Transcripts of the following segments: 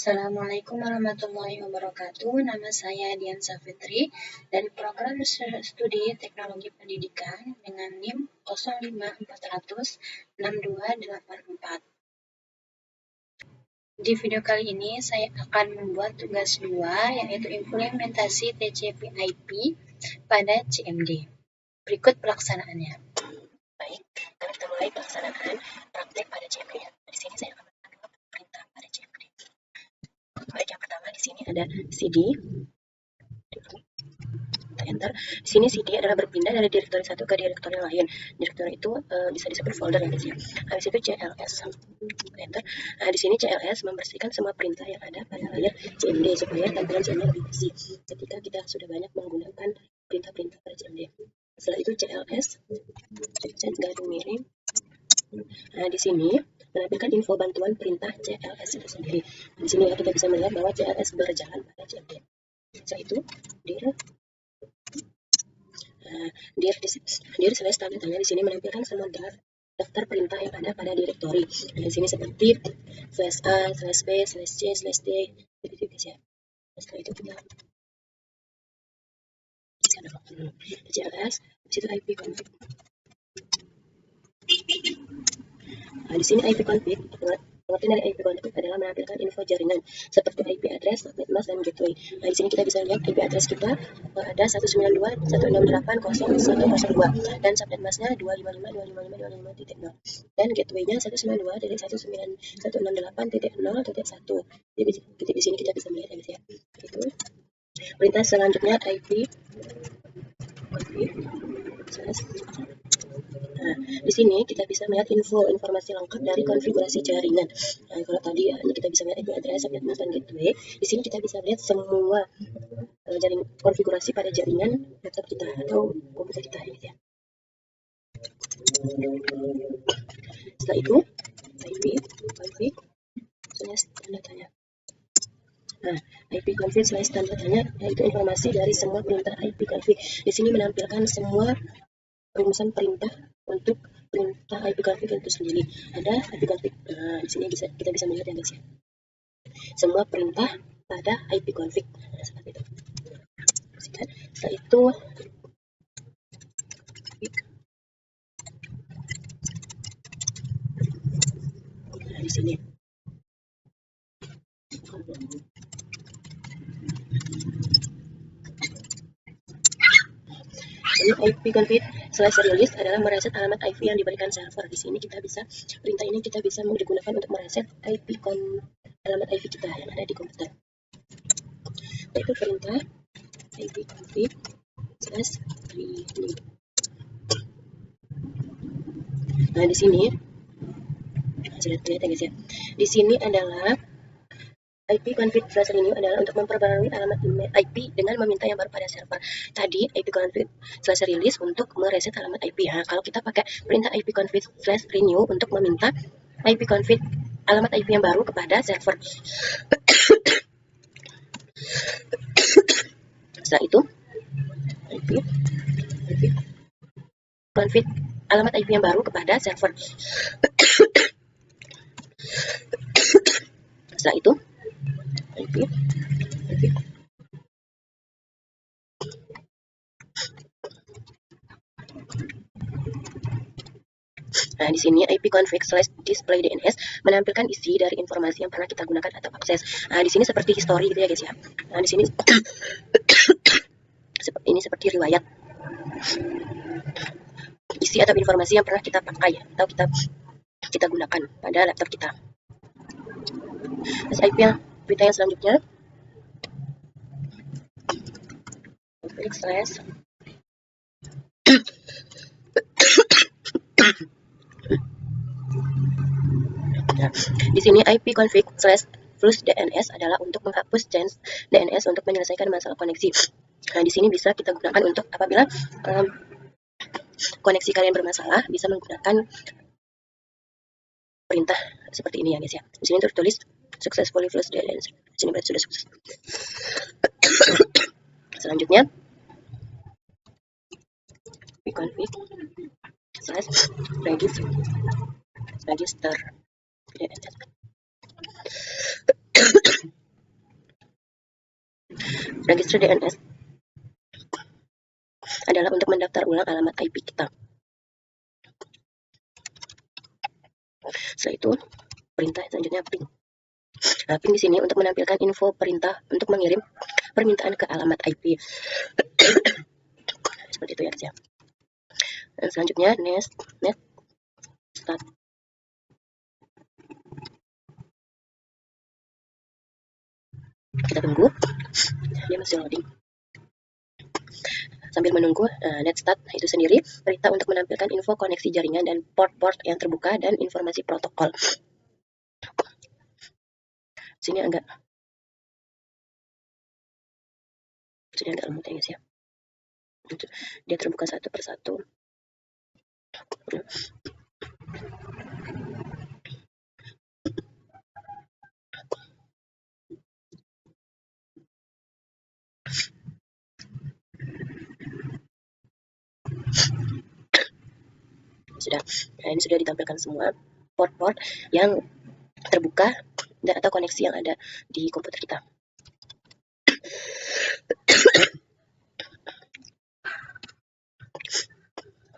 Assalamualaikum warahmatullahi wabarakatuh. Nama saya Dian Safitri dari program studi Teknologi Pendidikan dengan NIM 054006284. Di video kali ini saya akan membuat tugas 2 yaitu implementasi TCP/IP pada CMD. Berikut pelaksanaannya. Baik, kita mulai pelaksanaan praktek pada CMD. Di sini saya akan melakukan perintah pada CMD. Baik, yang pertama di sini ada CD. Kita enter. Di sini CD adalah berpindah dari direktori satu ke direktori lain. Direktori itu bisa disebut folder ya guys ya. Habis itu CLS. Enter. Nah, di sini CLS membersihkan semua perintah yang ada pada layar CMD supaya tampilan CMD lebih bersih ketika kita sudah banyak menggunakan perintah-perintah pada CMD. Setelah itu CLS change garis miring. Nah, di sini menampilkan info bantuan perintah CLS itu sendiri. Di sini ya, kita bisa melihat bahwa CLS berjalan pada CMD. Setelah itu dir slash tanda tanya di sini menampilkan semua daftar perintah yang ada pada direktori. Di sini seperti slash a, slash b, slash c, slash d, begitu guys ya. Setelah itu kita CLS, di situ IP config. Nah, di sini IP config, pengertian dari IP config adalah menampilkan info jaringan seperti IP address, subnet mask, dan gateway. Nah, di sini kita bisa lihat IP address kita ada 192.168.0.102 dan subnet masknya 255.255.255.0 dan gateway-nya 192.168.0.1. Jadi di sini kita bisa melihat ya guys ya. Itu perintah selanjutnya IP config. Nah, di sini kita bisa melihat informasi lengkap dari konfigurasi jaringan. Nah, kalau tadi kita bisa melihat IP address, subnet mask, dan gateway. Di sini kita bisa lihat semua jaringan konfigurasi pada jaringan laptop kita atau komputer kita ya. Setelah itu IP config slash tanda tanya. Nah, IP config slash tanda tanya yaitu informasi dari semua perintah IP config. Di sini menampilkan semua rumusan perintah untuk perintah IP config itu sendiri. Ada IP config. Nah, di sini kita bisa melihat ya guys ya. Semua perintah pada IP config. Nah, seperti itu. Setelah itu nah, di sini IP config slash release adalah mereset alamat IP yang diberikan server. Di sini kita bisa perintah ini kita bisa digunakan untuk mereset alamat IP kita yang ada di komputer. Itu perintah IP config slash renew. Nah, di sini sudah terlihat ya guys ya. Di sini adalah IP config slash renew adalah untuk memperbarui alamat email IP dengan meminta yang baru pada server. Tadi IP config slash release untuk mereset alamat IP. Nah, kalau kita pakai perintah IP config slash renew untuk meminta IP config alamat IP yang baru kepada server. Setelah itu IP config alamat IP yang baru kepada server. Setelah itu IP Nah, di sini IP config slash display DNS menampilkan isi dari informasi yang pernah kita gunakan atau akses. Nah, di sini seperti history gitu ya guys ya. Nah, di sini seperti riwayat isi atau informasi yang pernah kita pakai atau kita gunakan pada laptop kita. Terus IP yang selanjutnya config slash Nah, di sini IP config slash flush DNS adalah untuk menghapus change DNS untuk menyelesaikan masalah koneksi. Nah, di sini bisa kita gunakan untuk apabila koneksi kalian bermasalah, bisa menggunakan perintah seperti ini ya guys ya. Di sini tertulis successfully flush DNS. Di sini berarti sudah sukses. Selanjutnya IP config slash register DNS. Register DNS adalah untuk mendaftar ulang alamat IP kita. Setelah itu, perintah selanjutnya ping. Nah, ping di sini untuk menampilkan info perintah untuk mengirim permintaan ke alamat IP. Seperti itu ya guys ya. Dan selanjutnya net start. Kita tunggu, dia masih loading. Sambil menunggu net start itu sendiri, perintah untuk menampilkan info koneksi jaringan dan port-port yang terbuka dan informasi protokol. Sini agak lemot ya guys ya. Dia terbuka satu persatu. Sudah, nah ini sudah ditampilkan semua port-port yang terbuka dan atau koneksi yang ada di komputer kita.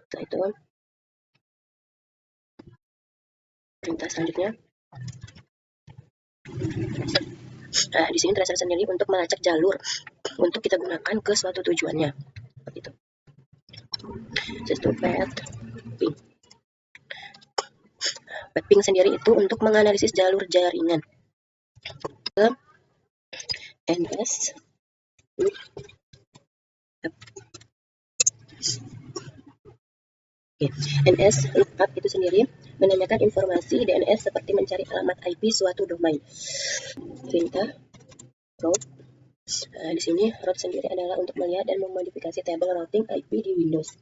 Setelah itu, perintah selanjutnya. Nah, di sini tracer sendiri untuk melacak jalur untuk kita gunakan ke suatu tujuannya. Seperti itu. Sistem path ping. Ping sendiri itu untuk menganalisis jalur jaringan. NS NS lookup itu sendiri menanyakan informasi DNS seperti mencari alamat IP suatu domain. Perintah route. Di sini route sendiri adalah untuk melihat dan memodifikasi tabel routing IP di Windows.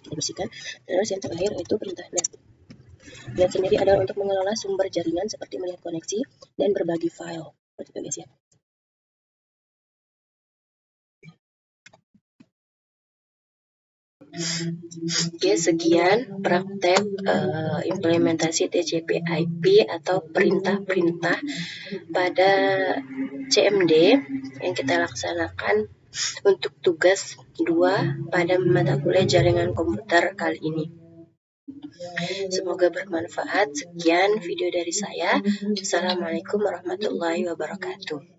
Kita bersihkan. Terus yang terakhir itu perintah net. Net sendiri adalah untuk mengelola sumber jaringan seperti melihat koneksi dan berbagi file. Seperti itu guys ya. Oke, sekian praktek implementasi TCP/IP atau perintah-perintah pada CMD yang kita laksanakan untuk tugas 2 pada mata kuliah jaringan komputer kali ini. Semoga bermanfaat. Sekian video dari saya. Assalamualaikum warahmatullahi wabarakatuh.